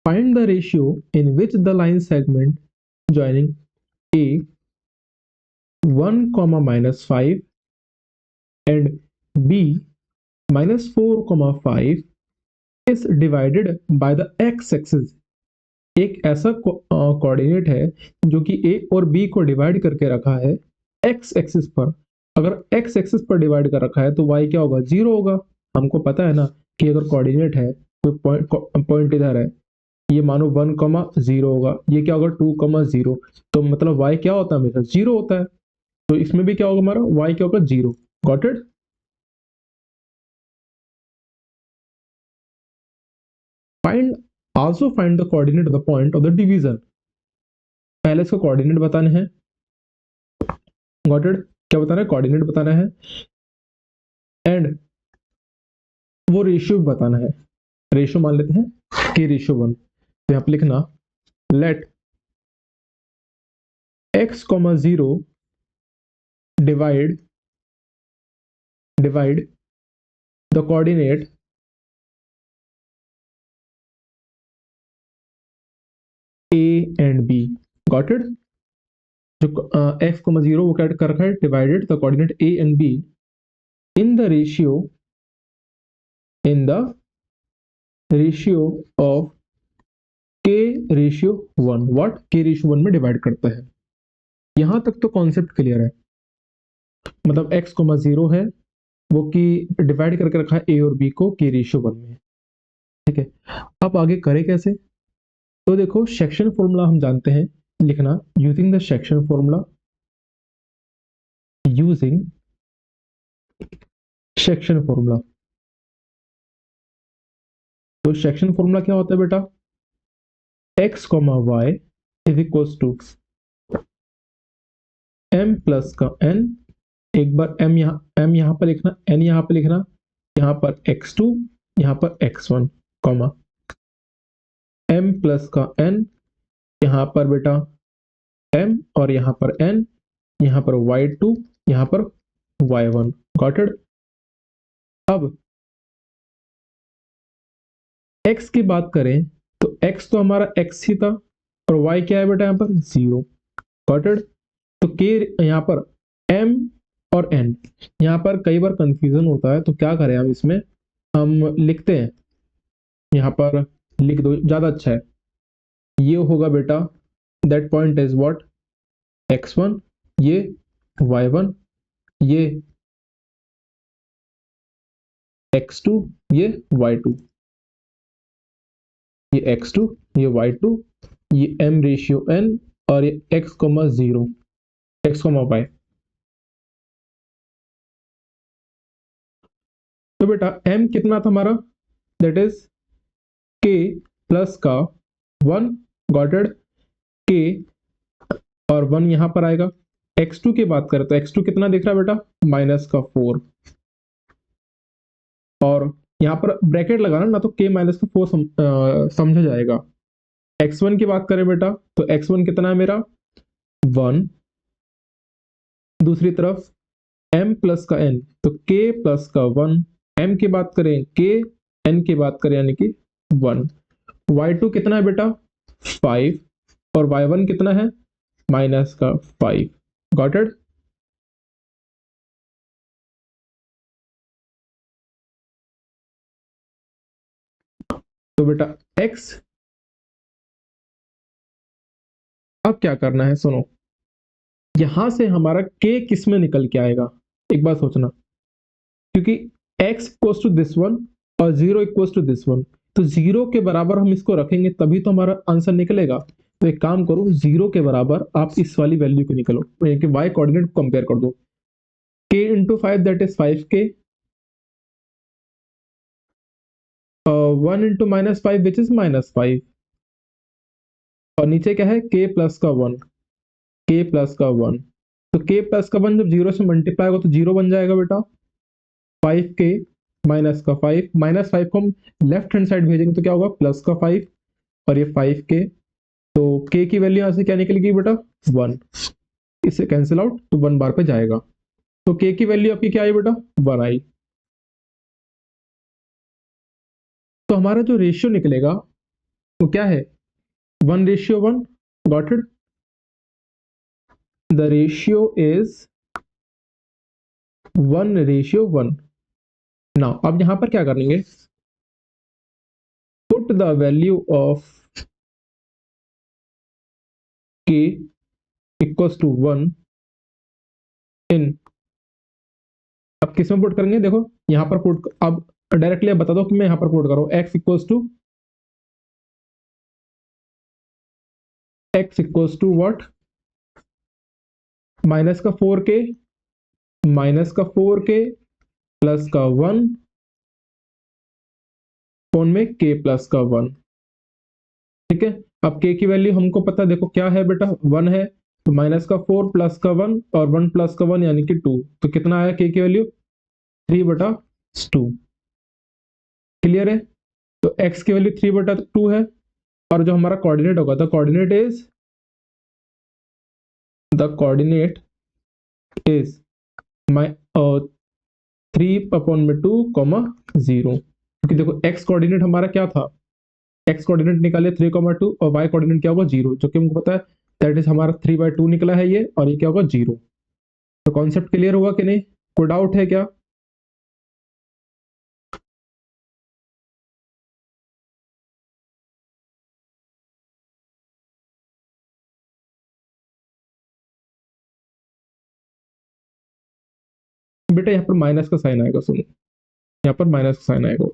find the ratio in which the line segment joining A 1 comma minus 5 and B minus 4 comma 5 is divided by the x axis। एक ऐसा coordinate है जो कि ए और B को divide करके रखा है एक्स एक्सिस पर। अगर एक्स एक्सिस पर डिवाइड कर रखा है तो वाई क्या होगा, जीरो होगा। हमको पता है ना कि अगर कोऑर्डिनेट है तो पॉइंट इधर है, ये मानो 1,0 होगा, ये क्या होगा 2,0, तो मतलब वाई क्या होता है, हमेशा जीरो होता है। तो इसमें भी क्या होगा, हमारा वाई क्या होगा, zero. Got it. Find also find the coordinate of the point of the division. पहले इसको कोऑर्डिनेट बताने हैं। Got it. क्या बताना है, कोऑर्डिनेट बताना है एंड वो रेशियो बताना है। रेशियो मान लेते हैं कि रेशियो 1। तो यहां पर लिखना let x, 0 divide the coordinate a and b। Got it. जो x, 0 वो क्या कर रखा है, divided the coordinate a and b in the ratio of k ratio 1। What, k ratio 1 में डिवाइड करता है। यहां तक तो कॉन्सेप्ट क्लियर है। मतलब x, 0 है वो कि डिवाइड करके रखा है a और b को k रेशियो 1 में। ठीक है, अब आगे करें कैसे। तो देखो सेक्शन फॉर्मूला हम जानते हैं, लिखना using the section formula, using section formula. तो सेक्शन फॉर्मूला क्या होता है बेटा, x, y is equals to m plus का n। एक बार m यहाँ पर लिखना, n यहाँ पर लिखना, यहाँ पर x2, यहाँ पर x1, कॉमा m प्लस का n, यहाँ पर बेटा m और यहाँ पर n, यहाँ पर y2, यहाँ पर y1। Got it. अब x की बात करें तो x तो हमारा x ही था और y क्या है बेटा, यहाँ पर 0। Got it. तो k यहाँ पर m और n, यहाँ पर कई बार कंफ्यूजन होता है, तो क्या करें हम इसमें, हम लिखते हैं, यहाँ पर लिख दो ज्यादा अच्छा है। ये होगा बेटा that point is what, x1, ये y1, ये x2, ये y2, ये x2, ये y2, ये m रेशियो n और ये x, 0, x, y। तो बेटा m कितना था हमारा, दैट इज k प्लस का 1। Got it. k और 1 यहां पर आएगा। x2 की बात करें तो x2 कितना दिख रहा है बेटा, माइनस का 4। और यहाँ पर ब्रैकेट लगाना ना, तो k माइनस का 4 समझा जाएगा। x1 की बात करें बेटा तो x1 कितना है मेरा 1। दूसरी तरफ m प्लस का n, तो k प्लस का 1। m की बात करें k, n की बात करें यानी कि 1। y2 कितना है बेटा 5 और y1 कितना है माइनस का 5। Got it. तो बेटा x, अब क्या करना है सुनो, यहां से हमारा k किस में निकल के आएगा, एक बात सोचना, क्योंकि x equals to this one और 0 इक्वल्स टू दिस वन, तो 0 के बराबर हम इसको रखेंगे तभी तो हमारा आंसर निकलेगा। तो एक काम करो, 0 के बराबर आप इस वाली वैल्यू को निकलो, यानी कि y कोऑर्डिनेट को कंपेयर कर दो। k into 5 that is 5k, 1 into minus 5 which is minus 5, और नीचे क्या है k प्लस का 1, k प्लस का 1। तो k प्लस का 1 जब 0 से मल्टीप्लाई होगा तो 0 बन जाएगा बेटा। 5k माइनस का 5, माइनस 5 को हम लेफ्ट हैंड साइड भेजेंगे तो क्या होगा प्लस का 5, और ये 5k। तो k की वैल्यू यहां से क्या निकलेगी बेटा 1, इससे कैंसिल आउट तो 1 बार पे जाएगा। तो k की वैल्यू आपकी क्या आई बेटा 1 आई। तो हमारा जो रेशियो निकलेगा वो क्या है 1:1, got it. The ratio is 1:1। Now अब यहां पर क्या करेंगे, put the value of k equals to 1 in, अब किस में पुट करेंगे, देखो यहां पर पुट, अब डायरेक्टली बता दो कि मैं यहां पर पुट करूं, x equals to what, minus का 4k प्लस का 1 फोन में k प्लस का 1। ठीक है, अब k की वैल्यू हमको पता, देखो क्या है बेटा 1 है, तो -4 प्लस का 1 और 1 प्लस का 1 यानी कि 2, तो कितना आया k की वैल्यू 3/2। क्लियर है, तो x की वैल्यू 3/2 है, और जो हमारा कोऑर्डिनेट होगा, द कोऑर्डिनेट इज माई 3/2, क्योंकि देखो x कोऑर्डिनेट हमारा क्या था, x कोऑर्डिनेट निकाले 3,2 और y कोऑर्डिनेट क्या होगा 0, जो कि हमको पता है, दैट इज हमारा 3/2 निकला है ये, और ये क्या होगा 0। तो कॉन्सेप्ट क्लियर हुआ कि नहीं, कोई डाउट है क्या? बेटा यहाँ पर माइनस का साइन आएगा, सुनो यहाँ पर माइनस का साइन आएगा,